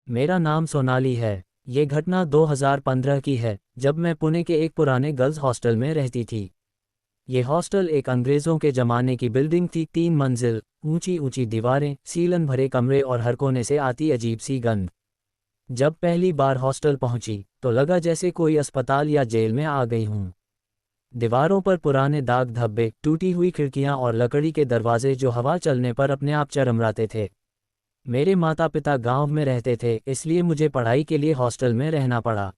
मेरा नाम सोनाली है। ये घटना 2015 की है, जब मैं पुणे के एक पुराने गर्ल्स हॉस्टल में रहती थी। ये हॉस्टल एक अंग्रेज़ों के ज़माने की बिल्डिंग थी, 3 मंजिल, ऊंची ऊंची दीवारें, सीलन भरे कमरे और हर कोने से आती अजीब सी गंध। जब पहली बार हॉस्टल पहुंची तो लगा जैसे कोई अस्पताल या जेल में आ गई हूं। दीवारों पर पुराने दाग धब्बे, टूटी हुई खिड़कियां और लकड़ी के दरवाजे जो हवा चलने पर अपने आप चरमराते थे। मेरे माता पिता गांव में रहते थे, इसलिए मुझे पढ़ाई के लिए हॉस्टल में रहना पड़ा।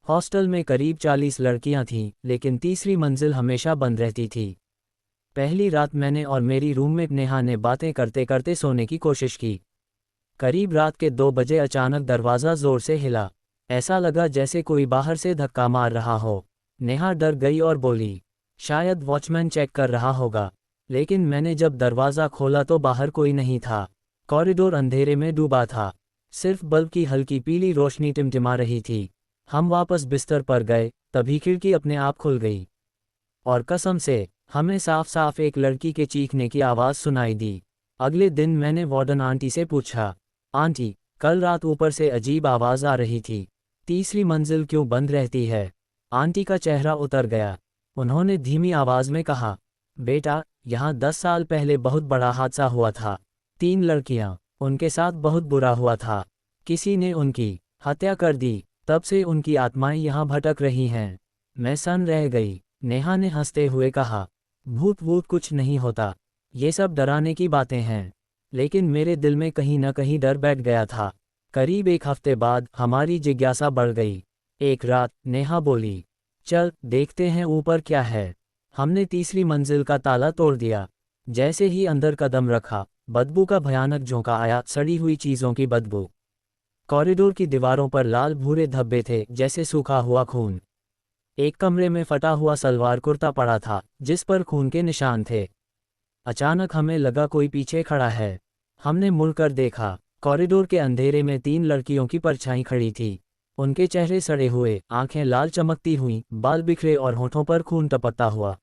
हॉस्टल में करीब 40 लड़कियां थीं, लेकिन तीसरी मंजिल हमेशा बंद रहती थी। पहली रात मैंने और मेरी रूममेट नेहा ने बातें करते करते सोने की कोशिश की। करीब रात के 2 बजे अचानक दरवाज़ा ज़ोर से हिला। ऐसा लगा जैसे कोई बाहर से धक्का मार रहा हो। नेहा डर गई और बोली, शायद वॉचमैन चेक कर रहा होगा। लेकिन मैंने जब दरवाज़ा खोला तो बाहर कोई नहीं था। कॉरिडोर अंधेरे में डूबा था। सिर्फ बल्ब की हल्की पीली रोशनी टिमटिमा रही थी। हम वापस बिस्तर पर गए, तभी खिड़की अपने आप खुल गई। और कसम से, हमें साफ साफ एक लड़की के चीखने की आवाज़ सुनाई दी। अगले दिन मैंने वार्डन आंटी से पूछा, आंटी, कल रात ऊपर से अजीब आवाज़ आ रही थी। तीसरी मंजिल क्यों बंद रहती है? आंटी का चेहरा उतर गया। उन्होंने धीमी आवाज़ में कहा, बेटा, यहाँ 10 साल पहले बहुत बड़ा हादसा हुआ था। 3 लड़कियाँ, उनके साथ बहुत बुरा हुआ था। किसी ने उनकी हत्या कर दी। तब से उनकी आत्माएं यहाँ भटक रही हैं। मैं सन रह गई। नेहा ने हंसते हुए कहा, भूत वूत कुछ नहीं होता, ये सब डराने की बातें हैं। लेकिन मेरे दिल में कहीं न कहीं डर बैठ गया था। करीब 1 हफ्ते बाद हमारी जिज्ञासा बढ़ गई। एक रात नेहा बोली, चल देखते हैं ऊपर क्या है। हमने तीसरी मंजिल का ताला तोड़ दिया। जैसे ही अंदर कदम रखा, बदबू का भयानक झोंका आया, सड़ी हुई चीज़ों की बदबू। कॉरिडोर की दीवारों पर लाल भूरे धब्बे थे, जैसे सूखा हुआ खून। एक कमरे में फटा हुआ सलवार कुर्ता पड़ा था, जिस पर खून के निशान थे। अचानक हमें लगा कोई पीछे खड़ा है। हमने मुड़कर देखा। कॉरिडोर के अंधेरे में 3 लड़कियों की परछाई खड़ी थी। उनके चेहरे सड़े हुए, आंखें लाल चमकती हुईं, बाल बिखरे और होठों पर खून टपकता हुआ।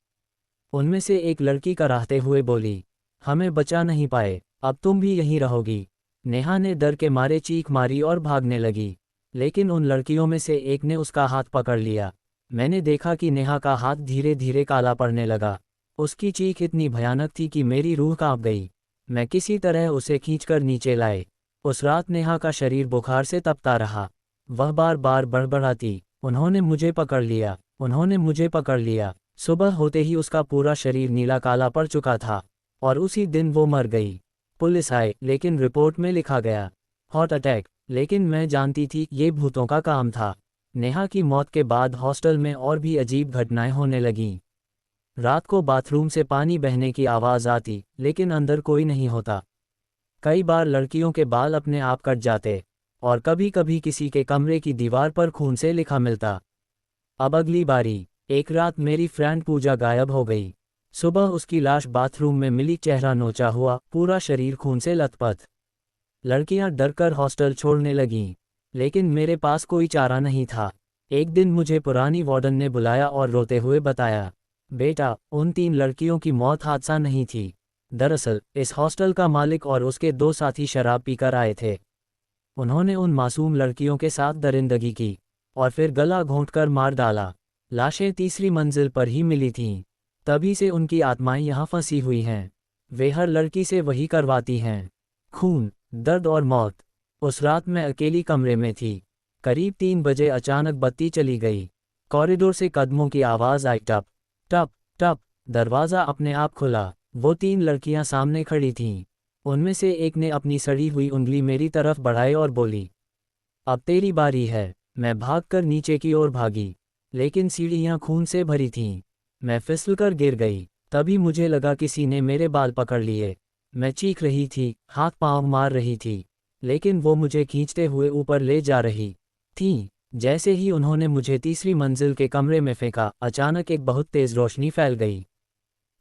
उनमें से एक लड़की कराहते हुए बोली, हमें बचा नहीं पाए, अब तुम भी यहीं रहोगी। नेहा ने डर के मारे चीख मारी और भागने लगी। लेकिन उन लड़कियों में से एक ने उसका हाथ पकड़ लिया। मैंने देखा कि नेहा का हाथ धीरे धीरे काला पड़ने लगा। उसकी चीख इतनी भयानक थी कि मेरी रूह कांप गई। मैं किसी तरह उसे खींचकर नीचे लाए। उस रात नेहा का शरीर बुखार से तपता रहा। वह बार बार बड़बड़ाती, उन्होंने मुझे पकड़ लिया, उन्होंने मुझे पकड़ लिया। सुबह होते ही उसका पूरा शरीर नीला काला पड़ चुका था। और उसी दिन वो मर गई। पुलिस आए, लेकिन रिपोर्ट में लिखा गया हार्ट अटैक। लेकिन मैं जानती थी ये भूतों का काम था। नेहा की मौत के बाद हॉस्टल में और भी अजीब घटनाएं होने लगीं। रात को बाथरूम से पानी बहने की आवाज़ आती, लेकिन अंदर कोई नहीं होता। कई बार लड़कियों के बाल अपने आप कट जाते। और कभी कभी किसी के कमरे की दीवार पर खून से लिखा मिलता। अब अगली बारी। एक रात मेरी फ्रेंड पूजा गायब हो गई। सुबह उसकी लाश बाथरूम में मिली, चेहरा नोचा हुआ, पूरा शरीर खून से लथपथ। लड़कियां डरकर हॉस्टल छोड़ने लगीं। लेकिन मेरे पास कोई चारा नहीं था। एक दिन मुझे पुरानी वार्डन ने बुलाया और रोते हुए बताया, बेटा, उन 3 लड़कियों की मौत हादसा नहीं थी। दरअसल इस हॉस्टल का मालिक और उसके 2 साथी शराब पीकर आए थे। उन्होंने उन मासूम लड़कियों के साथ दरिंदगी की और फिर गला घोंटकर मार डाला। लाशें तीसरी मंजिल पर ही मिली थीं। तभी से उनकी आत्माएं यहाँ फंसी हुई हैं। वे हर लड़की से वही करवाती हैं, खून, दर्द और मौत। उस रात मैं अकेली कमरे में थी। करीब 3 बजे अचानक बत्ती चली गई। कॉरिडोर से कदमों की आवाज़ आई, टप टप टप। दरवाज़ा अपने आप खुला। वो 3 लड़कियां सामने खड़ी थीं। उनमें से एक ने अपनी सड़ी हुई उंगली मेरी तरफ बढ़ाई और बोली, अब तेरी बारी है। मैं भागकर नीचे की ओर भागी, लेकिन सीढ़ियाँ खून से भरी थीं। मैं फिसलकर गिर गई। तभी मुझे लगा किसी ने मेरे बाल पकड़ लिए। मैं चीख रही थी, हाथ पांव मार रही थी, लेकिन वो मुझे खींचते हुए ऊपर ले जा रही थी। जैसे ही उन्होंने मुझे तीसरी मंजिल के कमरे में फेंका, अचानक एक बहुत तेज रोशनी फैल गई।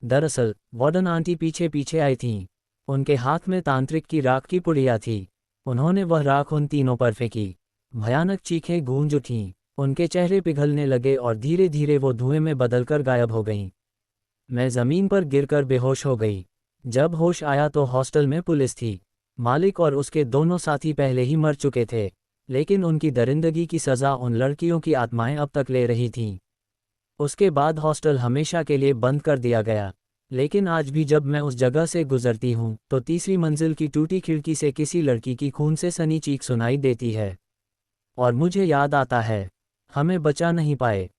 दरअसल वार्डन आंटी पीछे पीछे आई थीं। उनके हाथ में तांत्रिक की राख की पुड़िया थी। उन्होंने वह राख उन तीनों पर फेंकी। भयानक चीखें गूंज उठीं। उनके चेहरे पिघलने लगे और धीरे धीरे वो धुएं में बदलकर गायब हो गईं। मैं ज़मीन पर गिरकर बेहोश हो गई। जब होश आया तो हॉस्टल में पुलिस थी। मालिक और उसके दोनों साथी पहले ही मर चुके थे, लेकिन उनकी दरिंदगी की सज़ा उन लड़कियों की आत्माएं अब तक ले रही थीं। उसके बाद हॉस्टल हमेशा के लिए बंद कर दिया गया, लेकिन आज भी जब मैं उस जगह से गुजरती हूँ तो तीसरी मंजिल की टूटी खिड़की से किसी लड़की की खून से सनी चीख सुनाई देती है। और मुझे याद आता है, हमें बचा नहीं पाए।